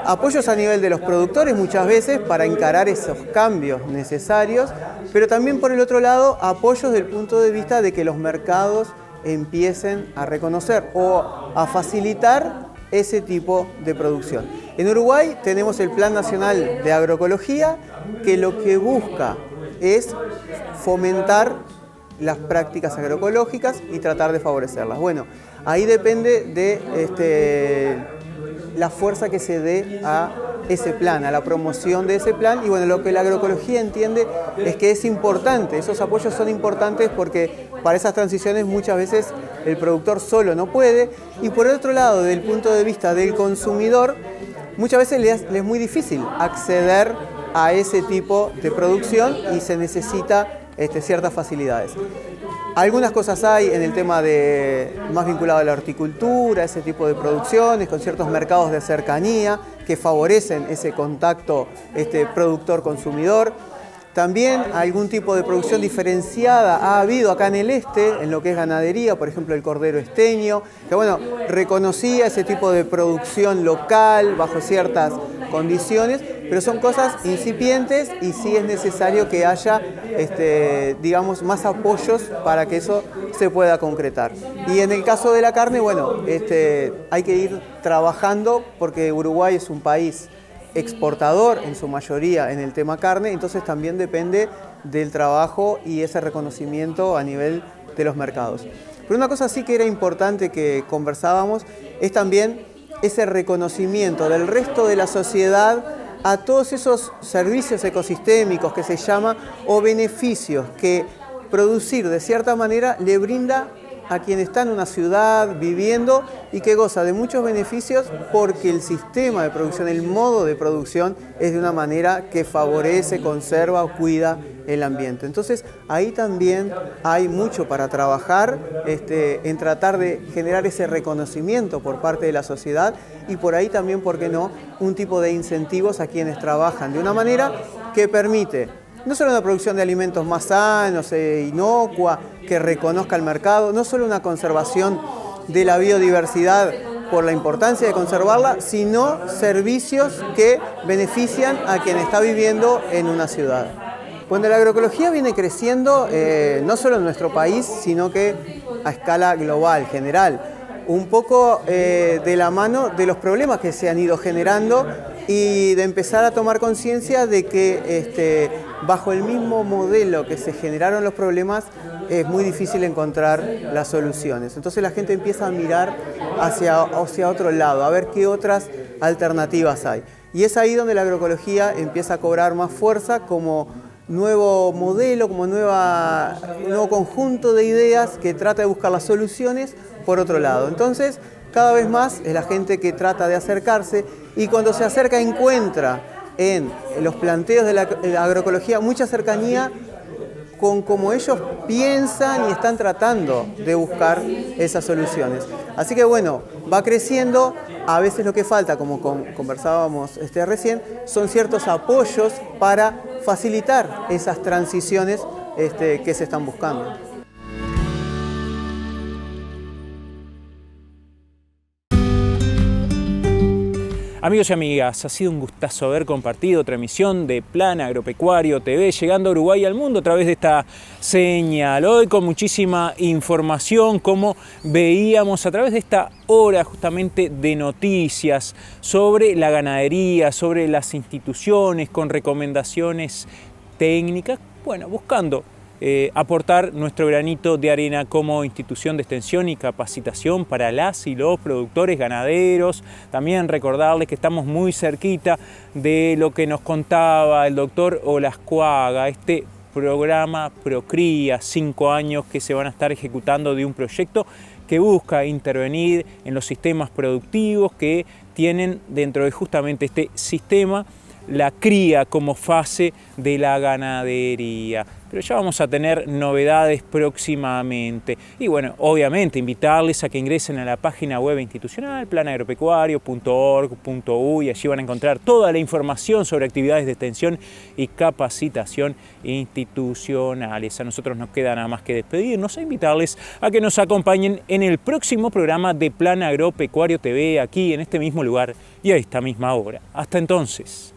Apoyos a nivel de los productores muchas veces para encarar esos cambios necesarios, pero también por el otro lado apoyos desde el punto de vista de que los mercados empiecen a reconocer o a facilitar ese tipo de producción. En Uruguay tenemos el Plan Nacional de Agroecología, que lo que busca es fomentar las prácticas agroecológicas y tratar de favorecerlas. Bueno, ahí depende de la fuerza que se dé a ese plan, a la promoción de ese plan. Y bueno, lo que la agroecología entiende es que es importante, esos apoyos son importantes porque para esas transiciones muchas veces el productor solo no puede. Y por el otro lado, desde el punto de vista del consumidor, muchas veces le es muy difícil acceder a ese tipo de producción y se necesita ciertas facilidades. Algunas cosas hay en el tema más vinculado a la horticultura, ese tipo de producciones, con ciertos mercados de cercanía que favorecen ese contacto productor-consumidor. También algún tipo de producción diferenciada ha habido acá en el en lo que es ganadería, por ejemplo el cordero esteño, que bueno, reconocía ese tipo de producción local bajo ciertas condiciones, pero son cosas incipientes y sí es necesario que haya, digamos, más apoyos para que eso se pueda concretar. Y en el caso de la carne, bueno, hay que ir trabajando porque Uruguay es un país exportador en su mayoría en el tema carne, entonces también depende del trabajo y ese reconocimiento a nivel de los mercados. Pero una cosa sí que era importante que conversábamos es también ese reconocimiento del resto de la sociedad a todos esos servicios ecosistémicos que se llama o beneficios que producir de cierta manera le brinda a quien está en una ciudad viviendo y que goza de muchos beneficios porque el sistema de producción, el modo de producción es de una manera que favorece, conserva o cuida el ambiente. Entonces ahí también hay mucho para trabajar en tratar de generar ese reconocimiento por parte de la sociedad y por ahí también, ¿por qué no?, un tipo de incentivos a quienes trabajan de una manera que permite no solo una producción de alimentos más sanos e inocua, que reconozca el mercado, no solo una conservación de la biodiversidad por la importancia de conservarla, sino servicios que benefician a quien está viviendo en una ciudad. Cuando la agroecología viene creciendo, no solo en nuestro país, sino que a escala global, general, un poco de la mano de los problemas que se han ido generando y de empezar a tomar conciencia de que bajo el mismo modelo que se generaron los problemas es muy difícil encontrar las soluciones. Entonces la gente empieza a mirar hacia otro lado, a ver qué otras alternativas hay. Y es ahí donde la agroecología empieza a cobrar más fuerza como nuevo modelo, como nuevo conjunto de ideas que trata de buscar las soluciones por otro lado. Entonces, cada vez más es la gente que trata de acercarse y cuando se acerca encuentra en los planteos de la agroecología mucha cercanía con cómo ellos piensan y están tratando de buscar esas soluciones. Así que bueno, va creciendo, a veces lo que falta, como conversábamos recién, son ciertos apoyos para facilitar esas transiciones que se están buscando. Amigos y amigas, ha sido un gustazo haber compartido otra emisión de Plan Agropecuario TV, llegando a Uruguay y al mundo a través de esta señal. Hoy con muchísima información, como veíamos a través de esta hora justamente de noticias sobre la ganadería, sobre las instituciones, con recomendaciones técnicas, bueno, buscando aportar nuestro granito de arena como institución de extensión y capacitación para las y los productores ganaderos. También recordarles que estamos muy cerquita de lo que nos contaba el doctor Olascuaga, este programa Procría, 5 años que se van a estar ejecutando de un proyecto que busca intervenir en los sistemas productivos que tienen dentro de justamente este sistema la cría como fase de la ganadería. Pero ya vamos a tener novedades próximamente. Y bueno, obviamente invitarles a que ingresen a la página web institucional, planagropecuario.org.uy, y allí van a encontrar toda la información sobre actividades de extensión y capacitación institucionales. A nosotros nos queda nada más que despedirnos e invitarles a que nos acompañen en el próximo programa de Plan Agropecuario TV, aquí en este mismo lugar y a esta misma hora. Hasta entonces.